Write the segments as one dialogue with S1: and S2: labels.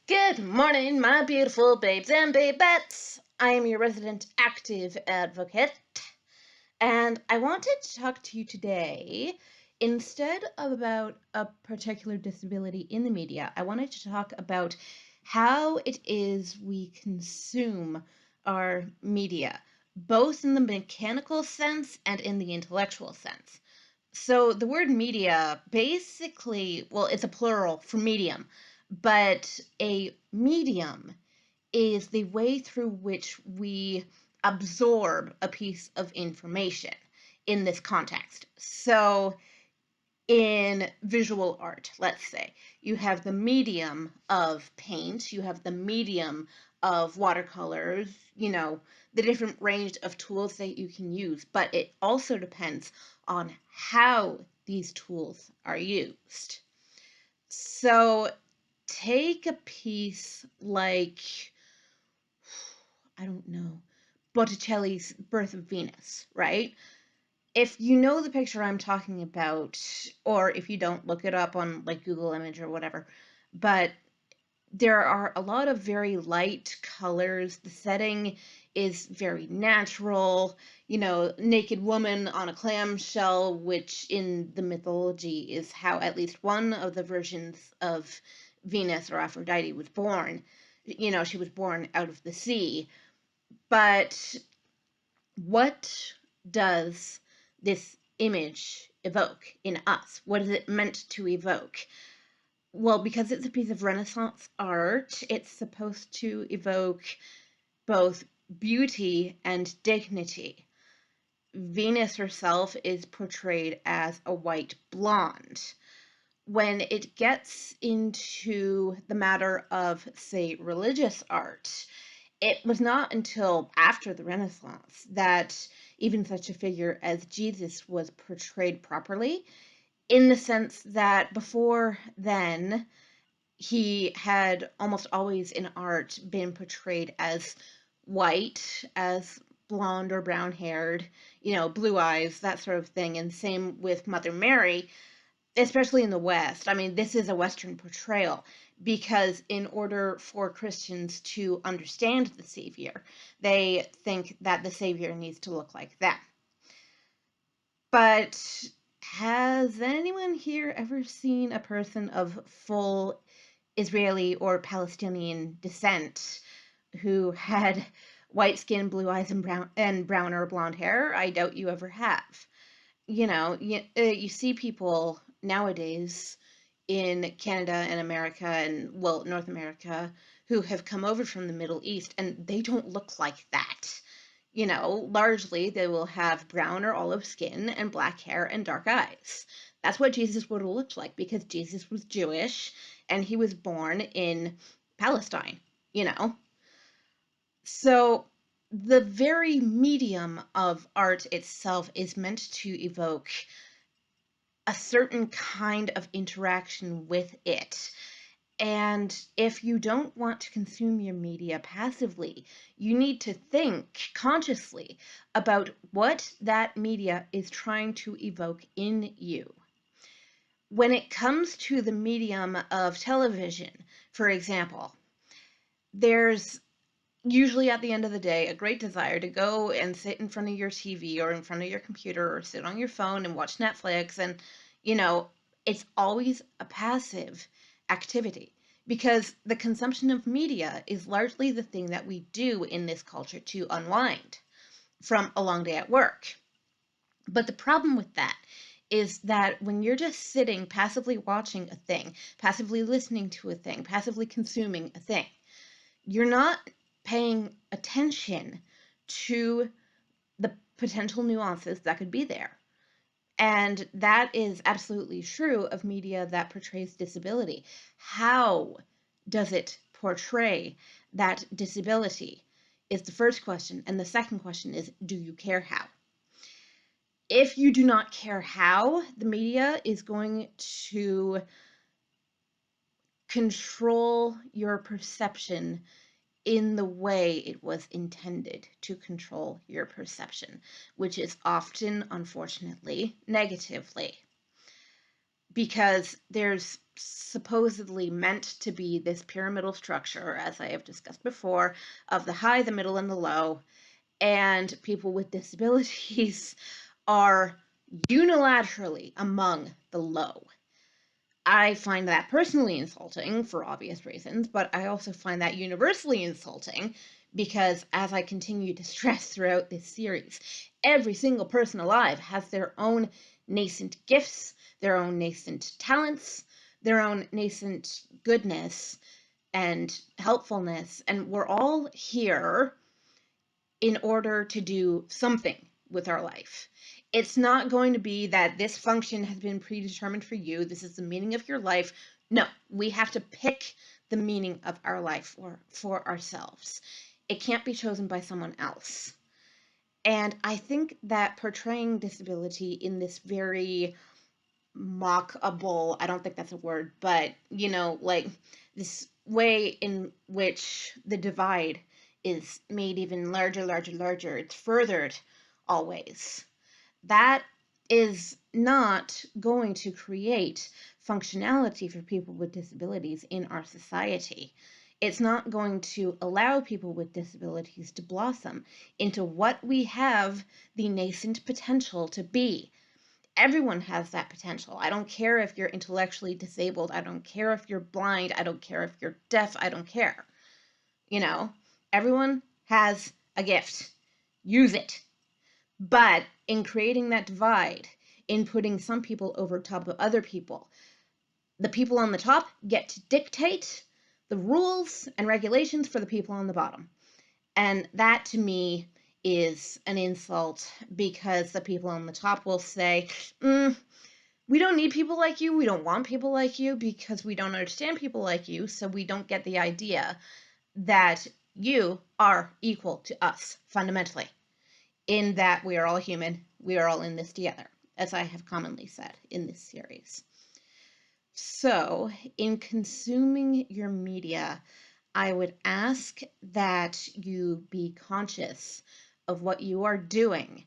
S1: Good morning, my beautiful babes and babettes. I am your resident active advocate, and I wanted to talk to you today. Instead of about a particular disability in the media, I wanted to talk about how it is we consume our media, both in the mechanical sense and in the intellectual sense. So the word media basically, well, it's a plural for medium, but a medium is the way through which we absorb a piece of information in this context. So in visual art, let's say, you have the medium of paint, you have the medium of watercolors, the different range of tools that you can use, but it also depends on how these tools are used. So take a piece like, I don't know, Botticelli's Birth of Venus, right? If you know the picture I'm talking about, or if you don't, look it up on like Google Image or whatever, but there are a lot of very light colors. The setting is very natural, naked woman on a clamshell, which in the mythology is how at least one of the versions of Venus or Aphrodite was born. She was born out of the sea. But what does this image evoke in us? What is it meant to evoke? Well, because it's a piece of Renaissance art, it's supposed to evoke both beauty and dignity. Venus herself is portrayed as a white blonde. When it gets into the matter of, say, religious art, it was not until after the Renaissance that even such a figure as Jesus was portrayed properly, in the sense that before then, he had almost always in art been portrayed as white, as blonde or brown haired, blue eyes, that sort of thing. And same with Mother Mary, especially in the West. I mean, this is a Western portrayal because in order for Christians to understand the Savior, they think that the Savior needs to look like them. But has anyone here ever seen a person of full Israeli or Palestinian descent who had white skin, blue eyes, and brown or blonde hair? I doubt you ever have. You see people nowadays in Canada and America and, well, North America who have come over from the Middle East, and they don't look like that. Largely they will have brown or olive skin and black hair and dark eyes. That's what Jesus would have looked like because Jesus was Jewish and he was born in Palestine, you know? So the very medium of art itself is meant to evoke a certain kind of interaction with it. And if you don't want to consume your media passively, you need to think consciously about what that media is trying to evoke in you. When it comes to the medium of television, for example, there's usually at the end of the day a great desire to go and sit in front of your TV or in front of your computer or sit on your phone and watch Netflix. And, you know, it's always a passive activity because the consumption of media is largely the thing that we do in this culture to unwind from a long day at work. But the problem with that is that when you're just sitting passively watching a thing, passively listening to a thing, passively consuming a thing, you're not paying attention to the potential nuances that could be there. And that is absolutely true of media that portrays disability. How does it portray that disability? Is the first question. And the second question is, do you care how? If you do not care how, the media is going to control your perception in the way it was intended to control your perception, which is often, unfortunately, negatively. because there's supposedly meant to be this pyramidal structure, as I have discussed before, of the high, the middle, and the low, and people with disabilities are unilaterally among the low. I find that personally insulting for obvious reasons, but I also find that universally insulting because, as I continue to stress throughout this series, every single person alive has their own nascent gifts, their own nascent talents, their own nascent goodness and helpfulness, and we're all here in order to do something with our life. It's not going to be that this function has been predetermined for you. This is the meaning of your life. No, we have to pick the meaning of our life for ourselves. It can't be chosen by someone else. And I think that portraying disability in this very mockable, I don't think that's a word, but like this way in which the divide is made even larger, larger, larger. It's furthered always. That is not going to create functionality for people with disabilities in our society. It's not going to allow people with disabilities to blossom into what we have the nascent potential to be. Everyone has that potential. I don't care if you're intellectually disabled. I don't care if you're blind. I don't care if you're deaf. I don't care. Everyone has a gift. Use it. But in creating that divide, in putting some people over top of other people, the people on the top get to dictate the rules and regulations for the people on the bottom. And that to me is an insult, because the people on the top will say, we don't need people like you. We don't want people like you because we don't understand people like you. So we don't get the idea that you are equal to us fundamentally, in that we are all human. We are all in this together, as I have commonly said in this series. So in consuming your media, I would ask that you be conscious of what you are doing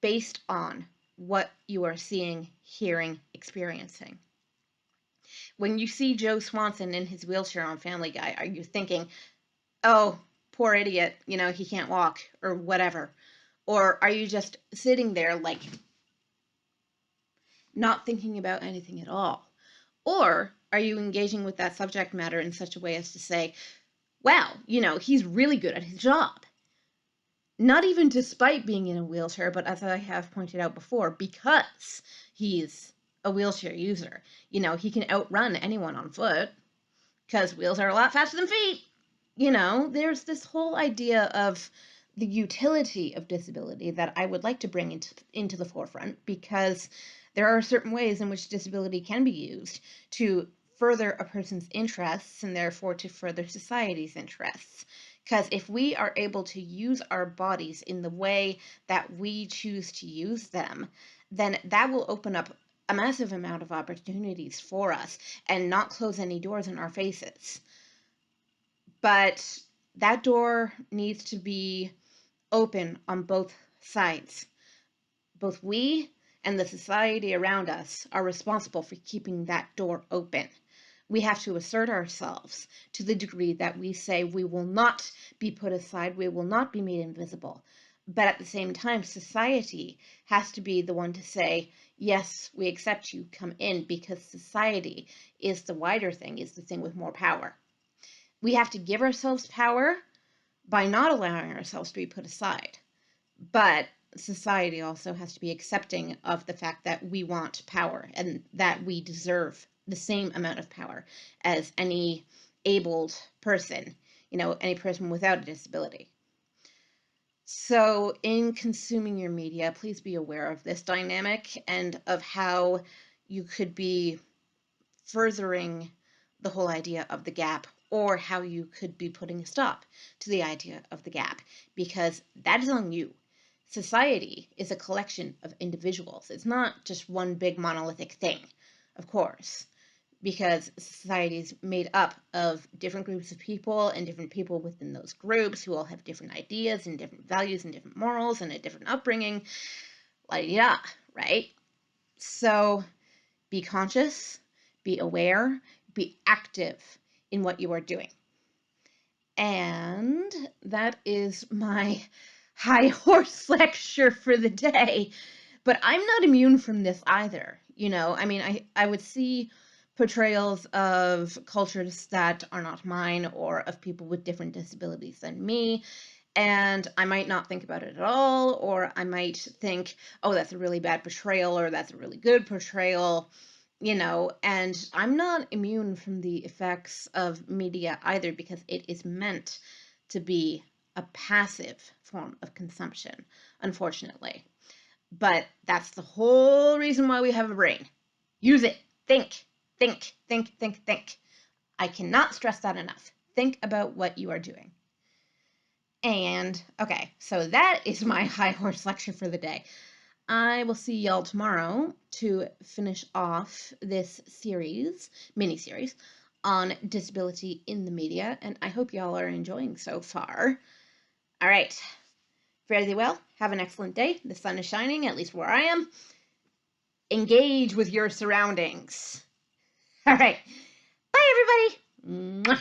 S1: based on what you are seeing, hearing, experiencing. When you see Joe Swanson in his wheelchair on Family Guy, are you thinking, oh, poor idiot, he can't walk or whatever? Or are you just sitting there like not thinking about anything at all? Or are you engaging with that subject matter in such a way as to say, wow, he's really good at his job? Not even despite being in a wheelchair, but as I have pointed out before, because he's a wheelchair user. He can outrun anyone on foot because wheels are a lot faster than feet. There's this whole idea of the utility of disability that I would like to bring into the forefront, because there are certain ways in which disability can be used to further a person's interests and therefore to further society's interests. Because if we are able to use our bodies in the way that we choose to use them, then that will open up a massive amount of opportunities for us and not close any doors in our faces. But that door needs to be open on both sides. Both we and the society around us are responsible for keeping that door open. We have to assert ourselves to the degree that we say we will not be put aside, we will not be made invisible. But at the same time, society has to be the one to say, yes, we accept you, come in, because society is the wider thing, is the thing with more power. We have to give ourselves power by not allowing ourselves to be put aside. But society also has to be accepting of the fact that we want power and that we deserve the same amount of power as any abled person, any person without a disability. So in consuming your media, please be aware of this dynamic and of how you could be furthering the whole idea of the gap, or how you could be putting a stop to the idea of the gap, because that is on you. Society is a collection of individuals. It's not just one big monolithic thing, of course, because society is made up of different groups of people and different people within those groups who all have different ideas and different values and different morals and a different upbringing. Right? So Be conscious, be aware, be active in what you are doing. And that is my high horse lecture for the day. But I'm not immune from this either. I mean, I would see portrayals of cultures that are not mine or of people with different disabilities than me, and I might not think about it at all, or I might think, oh, that's a really bad portrayal, or that's a really good portrayal, and I'm not immune from the effects of media either, because it is meant to be a passive form of consumption, unfortunately. But that's the whole reason why we have a brain. Use it. Think, think, think, think, think. I cannot stress that enough. Think about what you are doing. And, okay, so that is my high horse lecture for the day. I will see y'all tomorrow to finish off this mini-series, on disability in the media, and I hope y'all are enjoying so far. All right, fare thee well. Have an excellent day. The sun is shining, at least where I am. Engage with your surroundings. All right, bye, everybody. Mwah.